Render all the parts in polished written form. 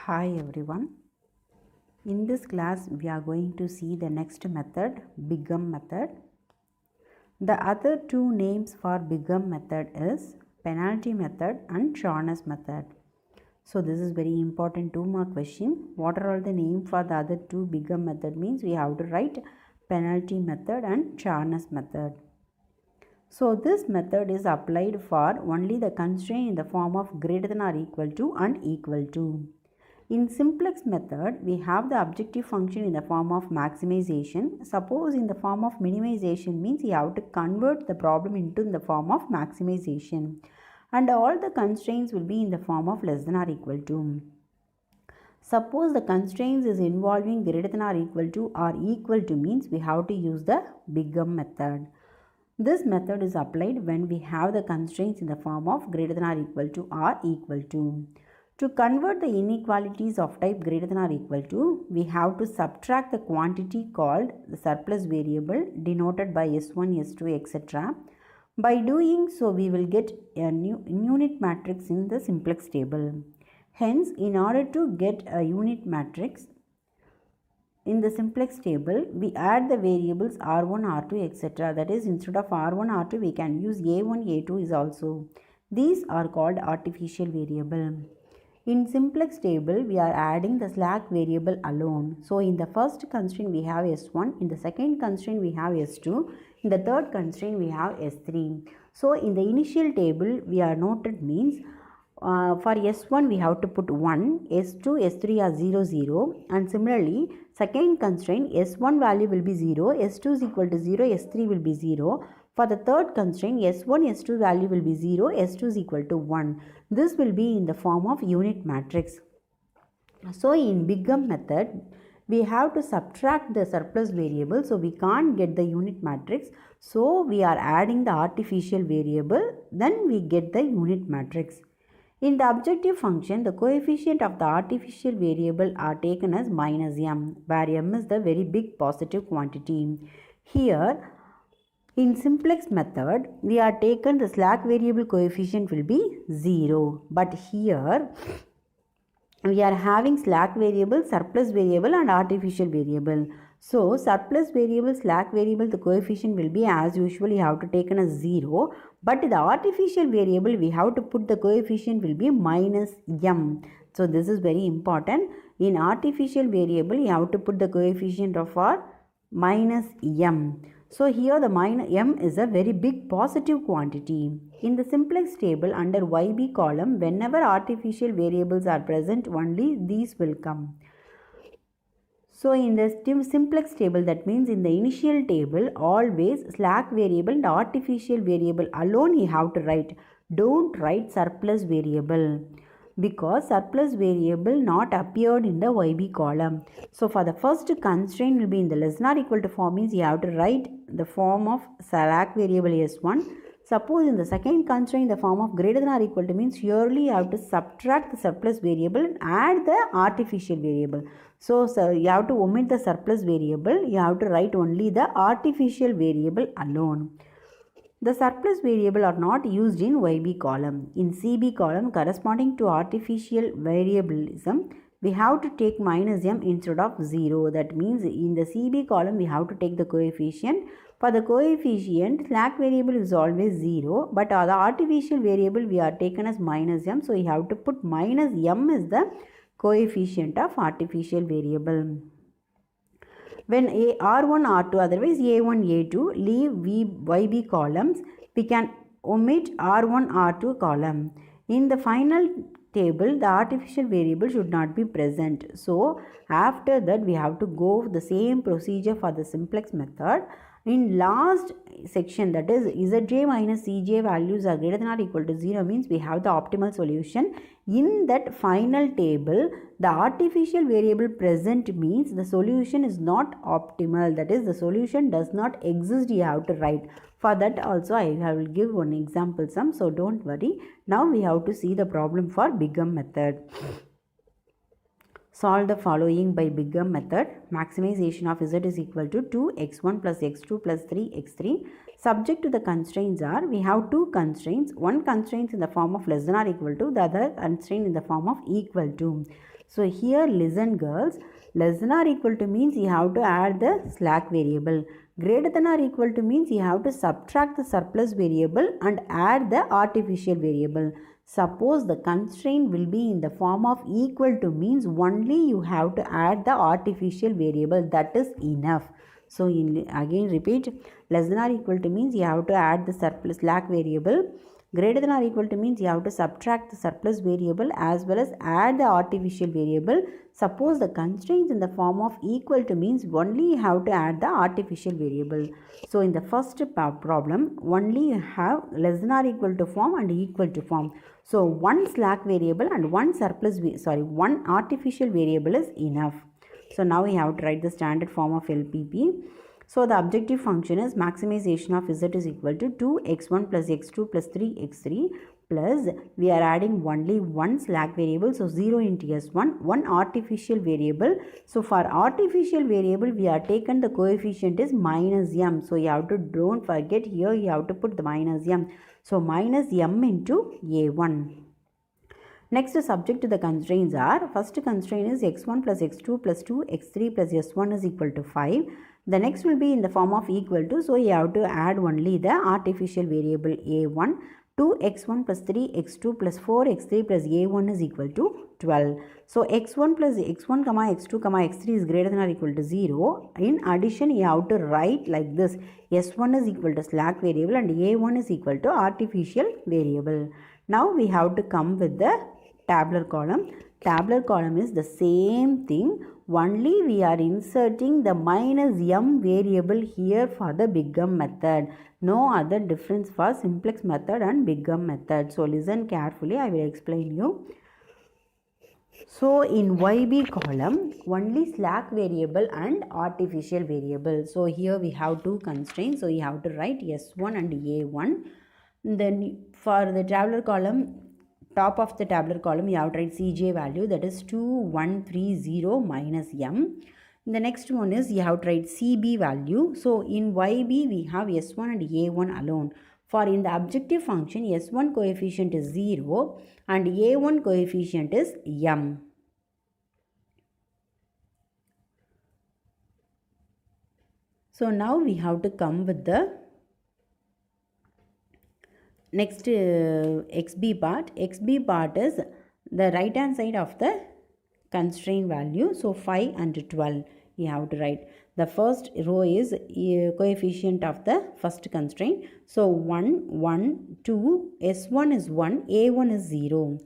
Hi everyone. In this class we are going to see the next method, Bigham method. The other two names for Bigham method is penalty method and Shorness method. So this is very important 2-mark question. What are all the name for the other two Bigham method means we have to write penalty method and Shorness method. So this method is applied for only the constraint in the form of greater than or equal to and equal to. In simplex method, we have the objective function in the form of maximization. Suppose in the form of minimization means you have to convert the problem into the form of maximization. And all the constraints will be in the form of less than or equal to. Suppose the constraints is involving greater than or equal to means we have to use the Bigham method. This method is applied when we have the constraints in the form of greater than or equal to. To convert the inequalities of type greater than or equal to, we have to subtract the quantity called the surplus variable denoted by S1, S2, etc. By doing so, we will get a new unit matrix in the simplex table. Hence, in order to get a unit matrix, in the simplex table, we add the variables R1, R2, etc. That is, instead of R1, R2, we can use A1, A2 is also. These are called artificial variable. In simplex table, we are adding the slack variable alone. So, in the first constraint, we have S1. In the second constraint, we have S2. In the third constraint, we have S3. So, in the initial table, we are noted means for S1 we have to put 1, S2, S3 are 0, 0, and similarly second constraint S1 value will be 0, S2 is equal to 0, S3 will be 0. For the third constraint S1, S2 value will be 0, S2 is equal to 1. This will be in the form of unit matrix. So in Bigham method we have to subtract the surplus variable, so we can't get the unit matrix. So we are adding the artificial variable, then we get the unit matrix. In the objective function, the coefficient of the artificial variable are taken as minus m, where m is the very big positive quantity. Here, in simplex method, we are taken the slack variable coefficient will be 0. But here, we are having slack variable, surplus variable and artificial variable. So, surplus variable, slack variable, the coefficient will be as usual, you have to take as 0. But the artificial variable, we have to put the coefficient will be minus m. So, this is very important. In artificial variable, you have to put the coefficient of r minus m. So, here the minus m is a very big positive quantity. In the simplex table under YB column, whenever artificial variables are present, only these will come. So in the simplex table, that means in the initial table, always slack variable and artificial variable alone you have to write. Don't write surplus variable, because surplus variable not appeared in the YB column. So for the first constraint will be in the less than or equal to form, means you have to write the form of slack variable S1. Suppose in the second constraint the form of greater than or equal to means surely you have to subtract the surplus variable and add the artificial variable. So you have to omit the surplus variable, you have to write only the artificial variable alone. The surplus variable are not used in YB column. In CB column corresponding to artificial variabilism, we have to take minus m instead of 0. That means in the CB column we have to take the coefficient. For the coefficient, slack variable is always 0, but the artificial variable we are taken as minus m. So you have to put minus m is the coefficient of artificial variable. When R1, R2, otherwise A1, A2, leave YB columns, we can omit R1, R2 column. In the final table, the artificial variable should not be present. So, after that, we have to go the same procedure for the simplex method. In last section, that is Zj minus Cj values are greater than or equal to 0 means we have the optimal solution. In that final table, the artificial variable present means the solution is not optimal. That is, the solution does not exist, you have to write. For that also I will give one example sum, so don't worry. Now we have to see the problem for Bigham method. Solve the following by Bigham method. Maximization of z is equal to 2x1 plus x2 plus 3x3. Subject to the constraints are, we have two constraints. One constraint in the form of less than or equal to, the other constraint in the form of equal to. So here listen girls, less than or equal to means you have to add the slack variable. Greater than or equal to means you have to subtract the surplus variable and add the artificial variable. Suppose the constraint will be in the form of equal to means only you have to add the artificial variable, that is enough. So again repeat, less than or equal to means you have to add the surplus slack variable. Greater than or equal to means you have to subtract the surplus variable as well as add the artificial variable. Suppose the constraints in the form of equal to means only you have to add the artificial variable. So in the first problem, only you have less than or equal to form and equal to form. So one slack variable and one artificial variable is enough. So now we have to write the standard form of LPP. So the objective function is maximization of z is equal to 2x1 plus x2 plus 3x3 plus we are adding only one slack variable, so 0 into s1, one artificial variable. So for artificial variable we are taken the coefficient is minus m. So you have to, don't forget here you have to put the minus m. So minus m into a1. Next, subject to the constraints are, first constraint is x1 plus x2 plus 2x3 plus s1 is equal to 5. The next will be in the form of equal to, so you have to add only the artificial variable a1. 2x1 plus 3x2 plus 4x3 plus a1 is equal to 12. So x1 plus x1 comma x2 comma x3 is greater than or equal to 0. In addition, you have to write like this, s1 is equal to slack variable and a1 is equal to artificial variable. Now we have to come with the tabular column. Tabular column is the same thing, only we are inserting the minus m variable here for the big M method. No other difference for simplex method and big M method. So listen carefully, I will explain you. So in YB column, only slack variable and artificial variable. So here we have two constraints. So you have to write S1 and A1. Then for the tabular column, top of the tabular column, you have to write Cj value, that is 2130 minus m. The next one is you have to write Cb value. So in YB we have S1 and A1 alone. For in the objective function, S1 coefficient is 0 and A1 coefficient is m. So now we have to come with the next XB part. XB part is the right hand side of the constraint value. So 5 and 12 you have to write. The first row is coefficient of the first constraint. So 1, 1, 2, S1 is 1, A1 is 0.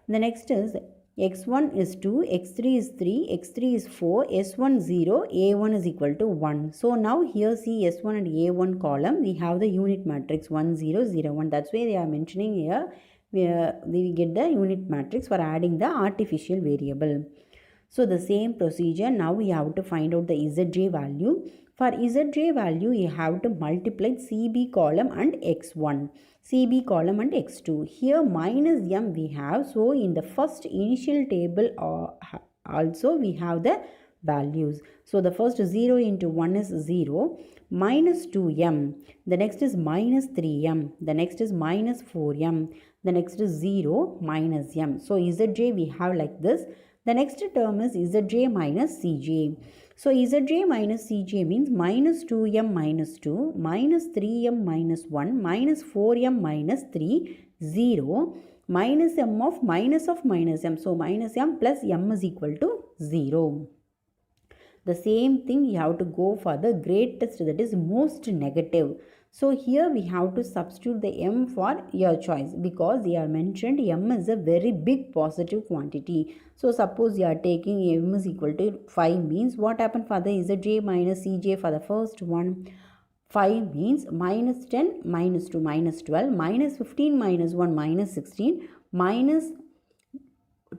The next is x1 is 2, x3 is 3, x3 is 4, s1 0, a1 is equal to 1. So now here see s1 and a1 column, we have the unit matrix 1, 0, 0, 1. That's why they are mentioning here, we get the unit matrix for adding the artificial variable. So the same procedure, now we have to find out the zj value. For zj value, you have to multiply CB column and x1. CB column and x2. Here minus m we have. So in the first initial table also we have the values. So the first 0 into 1 is 0. Minus 2m. The next is minus 3m. The next is minus 4m. The next is 0 minus m. So zj we have like this. The next term is zj minus cj. So zj minus cj means minus 2m minus 2, minus 3m minus 1, minus 4m minus 3, 0, minus m of minus m. So minus m plus m is equal to 0. The same thing you have to go for the greatest, that is most negative. So here we have to substitute the m for your choice because they are mentioned m is a very big positive quantity. So suppose you are taking m is equal to 5 means what happened for the zj minus cj for the first one? 5 means minus 10 minus 2 minus 12 minus 15 minus 1 minus 16 minus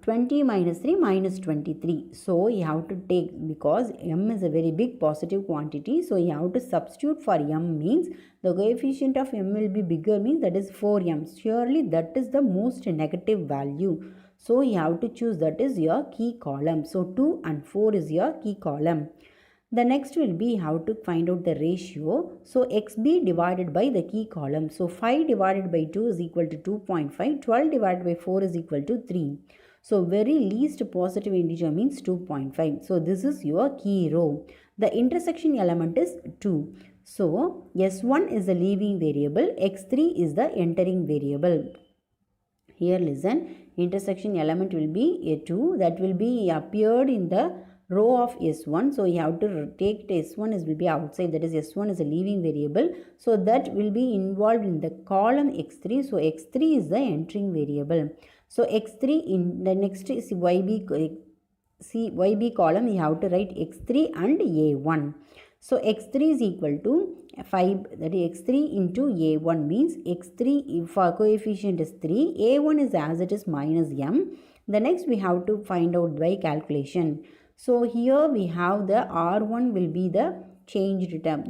20 minus 3 minus 23. So you have to take, because m is a very big positive quantity, so you have to substitute for m means the coefficient of m will be bigger means that is 4m. Surely that is the most negative value. So you have to choose, that is your key column. So 2 and 4 is your key column. The next will be how to find out the ratio. So xb divided by the key column. So 5 divided by 2 is equal to 2.5. 12 divided by 4 is equal to 3. So very least positive integer means 2.5. So this is your key row. The intersection element is 2. So S1 is the leaving variable. X3 is the entering variable. Here listen, intersection element will be a 2 that will be appeared in the row of S1. So you have to take S1 will be outside, that is S1 is a leaving variable. So that will be involved in the column X3. So X3 is the entering variable. So X3 in the next is YB column you have to write X3 and A1. So X3 is equal to 5, that is X3 into A1 means X3 for coefficient is 3, A1 is as it is minus M. The next we have to find out by calculation. So here we have the R1 will be the changed term,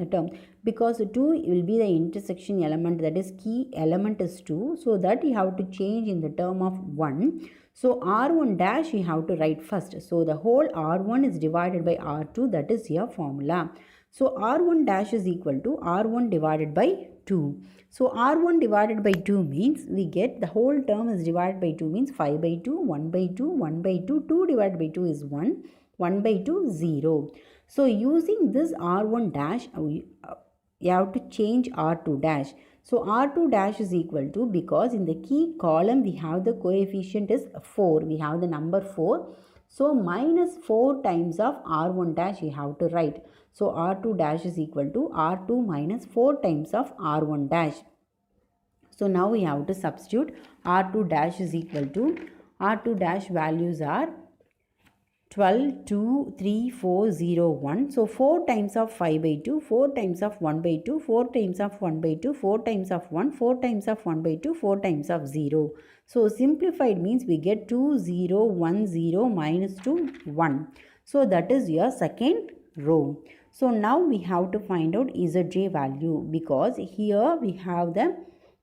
because 2 will be the intersection element, that is key element is 2. So that you have to change in the term of 1. So R1 dash you have to write first. So the whole R1 is divided by R2, that is your formula. So R1 dash is equal to R1 divided by 2. So R1 divided by 2 means we get the whole term is divided by 2 means 5 by 2, 1 by 2, 1 by 2, 2 divided by 2 is 1, 1 by 2, 0. So using this R1 dash, you have to change R2 dash. So R2 dash is equal to, because in the key column we have the coefficient is 4, we have the number 4. So minus 4 times of R1 dash you have to write. So R2 dash is equal to R2 minus 4 times of R1 dash. So now we have to substitute R2 dash is equal to, R2 dash values are 12, 2, 3, 4, 0, 1. So 4 times of 5 by 2, 4 times of 1 by 2, 4 times of 1 by 2, 4 times of 1, 4 times of 1 by 2, 4 times of 0. So simplified means we get 2, 0, 1, 0, minus 2, 1. So that is your second row. So now we have to find out Zj value, because here we have the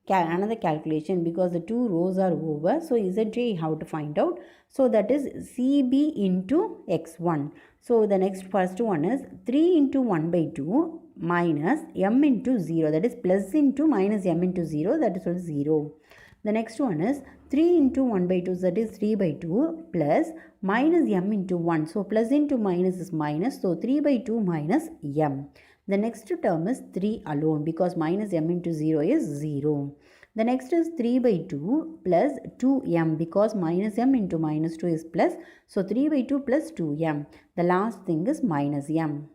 another calculation, because the two rows are over. So Zj you have to find out. So that is Cb into x1. So the next first one is 3 into 1 by 2 minus m into 0, that is plus into minus m into 0, that is 0. The next one is 3 into 1 by 2, that is 3 by 2 plus minus m into 1. So plus into minus is minus. So 3 by 2 minus m. The next term is 3 alone, because minus m into 0 is 0. The next is 3 by 2 plus 2m, because minus m into minus 2 is plus. So 3 by 2 plus 2m. The last thing is minus m.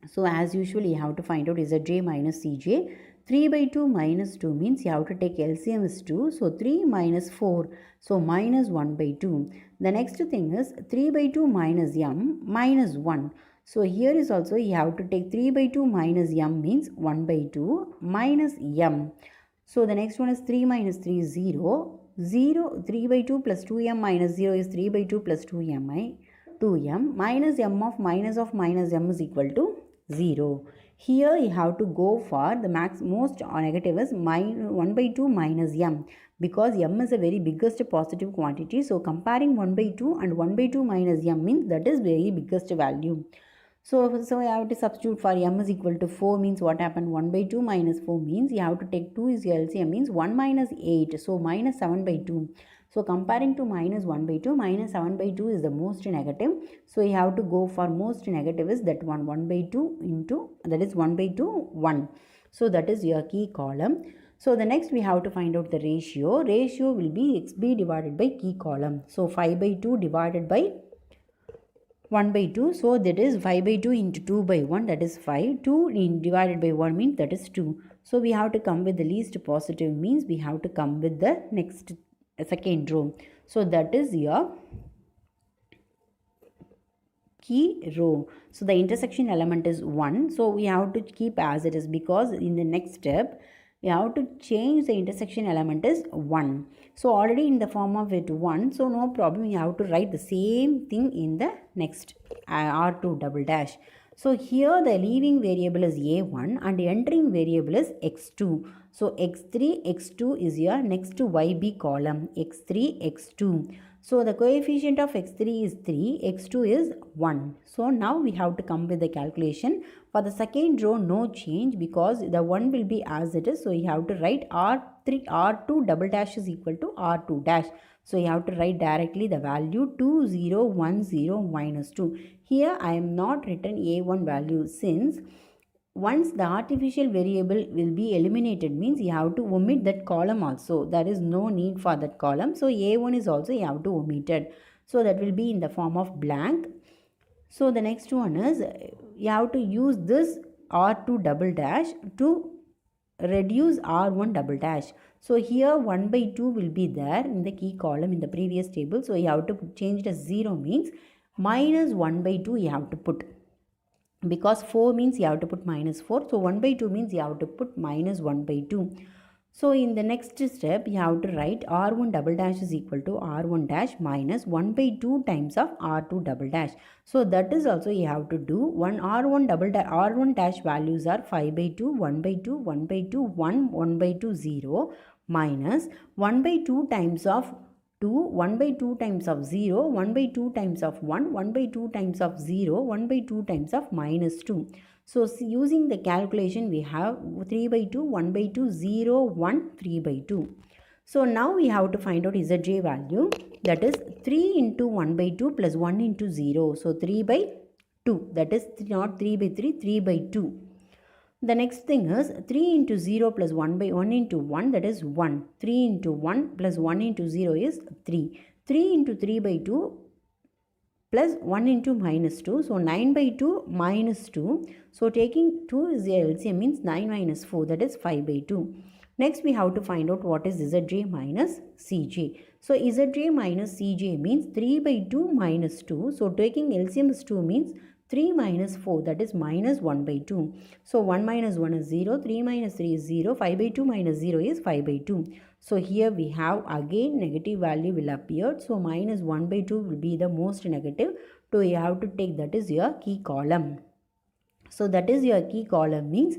So as usual you have to find out Zj minus Cj. 3 by 2 minus 2 means you have to take LCM is 2. So 3 minus 4. So minus 1 by 2. The next thing is 3 by 2 minus m minus 1. So here is also you have to take 3 by 2 minus m means 1 by 2 minus m. So the next one is 3 minus 3 is 0. 0, 3 by 2 plus 2m minus 0 is 3 by 2 plus 2m. 2m minus m of minus m is equal to 0. Here you have to go for the most negative is 1 by 2 minus m, because m is a very biggest positive quantity. So comparing 1 by 2 and 1 by 2 minus m means that is very biggest value. So I have to substitute for m is equal to 4 means what happened? 1 by 2 minus 4 means you have to take 2 is your LCM means 1 minus 8. So minus 7 by 2. So comparing to minus 1 by 2, minus 7 by 2 is the most negative. So you have to go for most negative is that 1 by 2 into, that is 1 by 2, 1. So that is your key column. So the next we have to find out the ratio. Ratio will be xb divided by key column. So 5 by 2 divided by 1 by 2. So that is 5 by 2 into 2 by 1, that is 5. 2 divided by 1 means that is 2. So we have to come with the least positive means we have to come with the next second row. So that is your key row. So the intersection element is 1. So we have to keep as it is, because in the next step we have to change the intersection element is 1. So already in the form of it 1. So no problem, you have to write the same thing in the next R2 double dash. So here the leaving variable is A1 and entering variable is X2. So X3, X2 is your next YB column. X3, X2. So the coefficient of x3 is 3, x2 is 1. So now we have to come with the calculation. For the second row, no change because the 1 will be as it is. So you have to write R2 double dash is equal to R2 dash. So you have to write directly the value 2010 minus 2. Here I am not written A1 value since once the artificial variable will be eliminated means you have to omit that column also. There is no need for that column. So A1 is also you have to omit it. So that will be in the form of blank. So the next one is you have to use this R2 double dash to reduce R1 double dash. So here 1 by 2 will be there in the key column in the previous table. So you have to change it as 0 means minus 1 by 2 you have to put. Because 4 means you have to put minus 4. So 1 by 2 means you have to put minus 1 by 2. So in the next step, you have to write R1 double dash is equal to R1 dash minus 1 by 2 times of R2 double dash. So that is also you have to do. R1 dash values are 5 by 2, 1 by 2, 1 by 2, 1, 1 by 2, 0 minus 1 by 2 times of 2, 1 by 2 times of 0, 1 by 2 times of 1, 1 by 2 times of 0, 1 by 2 times of minus 2. So using the calculation we have 3 by 2, 1 by 2, 0, 1, 3 by 2. So now we have to find out Zj value, that is 3 into 1 by 2 plus 1 into 0. So 3 by 2, that is not 3 by 3, 3 by 2. The next thing is 3 into 0 plus 1 by 1 into 1, that is 1. 3 into 1 plus 1 into 0 is 3. 3 into 3 by 2 plus 1 into minus 2. So 9 by 2 minus 2. So taking 2 is the LCM means 9 minus 4, that is 5 by 2. Next we have to find out what is Zj minus Cj. So Zj minus Cj means 3 by 2 minus 2. So taking LCM is 2 means 3 minus 4, that is minus 1 by 2. So 1 minus 1 is 0, 3 minus 3 is 0, 5 by 2 minus 0 is 5 by 2. So here we have again negative value will appear. So minus 1 by 2 will be the most negative. So you have to take that is your key column. So that is your key column means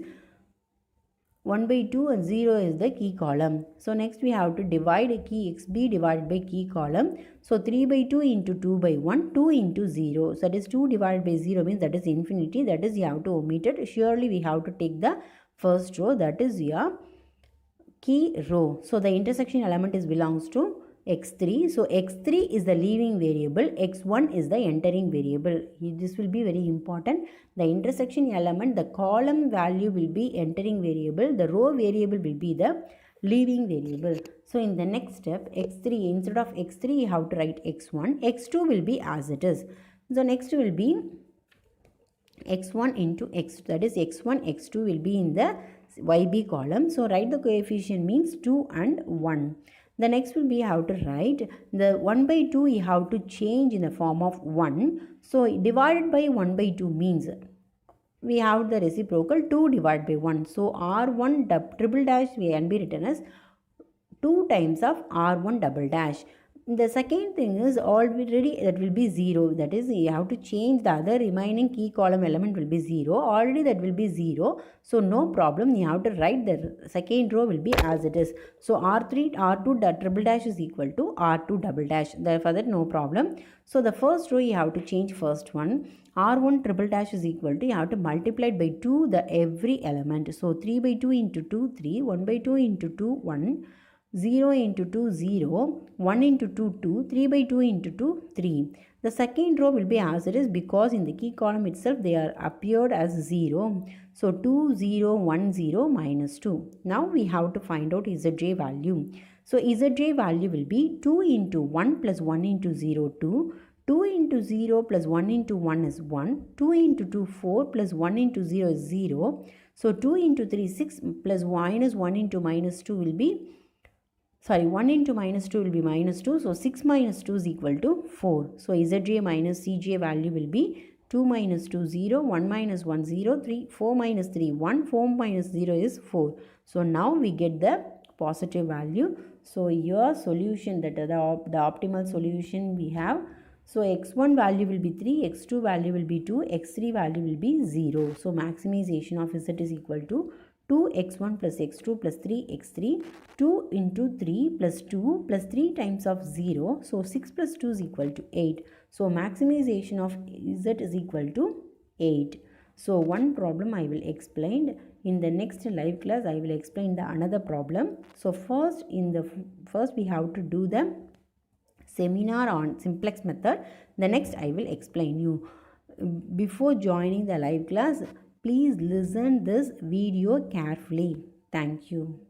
1 by 2 and 0 is the key column. So next we have to divide a key xb divided by key column. So 3 by 2 into 2 by 1, 2 into 0. So that is 2 divided by 0 means that is infinity. That is you have to omit it. Surely we have to take the first row, that is your key row. So the intersection element is belongs to x3. So x3 is the leaving variable, x1 is the entering variable. This will be very important. The intersection element, the column value will be entering variable, the row variable will be the leaving variable. So in the next step, x3, instead of x3 you have to write x1, x2 will be as it is. So next will be x1 into x, that is x1, x2 will be in the YB column. So write the coefficient means 2 and 1. The next will be how to write the 1 by 2 you have to change in the form of 1. So divided by 1 by 2 means we have the reciprocal 2 divided by 1. So R1 triple dash can be written as 2 times of R1 double dash. The second thing is already that will be 0. That is you have to change the other remaining key column element will be 0. Already that will be 0. So no problem. You have to write the second row will be as it is. So R2 triple dash is equal to R2 double dash. Therefore that no problem. So the first row you have to change first one. R1 triple dash is equal to you have to multiply by 2 the every element. So 3 by 2 into 2 3, 1 by 2 into 2 1. 0 into 2 0, 1 into 2 2, 3 by 2 into 2 3. The second row will be as it is because in the key column itself they are appeared as 0. So 2 0 1 0 minus 2. Now we have to find out Zj value. So Zj value will be 2 into 1 plus 1 into 0 2. 2 into 0 plus 1 into 1 is 1. 2 into 2 4 plus 1 into 0 is 0. So 2 into 3 6 plus minus 1 into minus 2 will be 1 into minus 2 will be minus 2. So 6 minus 2 is equal to 4. So Zj minus Cj value will be 2 minus 2 0, 1 minus 1 0, 3, 4 minus 3 1, 4 minus 0 is 4. So now we get the positive value. So your solution, that is the optimal solution we have. So x1 value will be 3, x2 value will be 2, x3 value will be 0. So maximization of Z is equal to 2x1 plus x2 plus 3x3, 2 into 3 plus 2 plus 3 times of 0. So 6 plus 2 is equal to 8. So maximization of z is equal to 8. So one problem I will explain. In the next live class I will explain the another problem. So first we have to do the seminar on simplex method. The next I will explain you. Before joining the live class, please listen this video carefully. Thank you.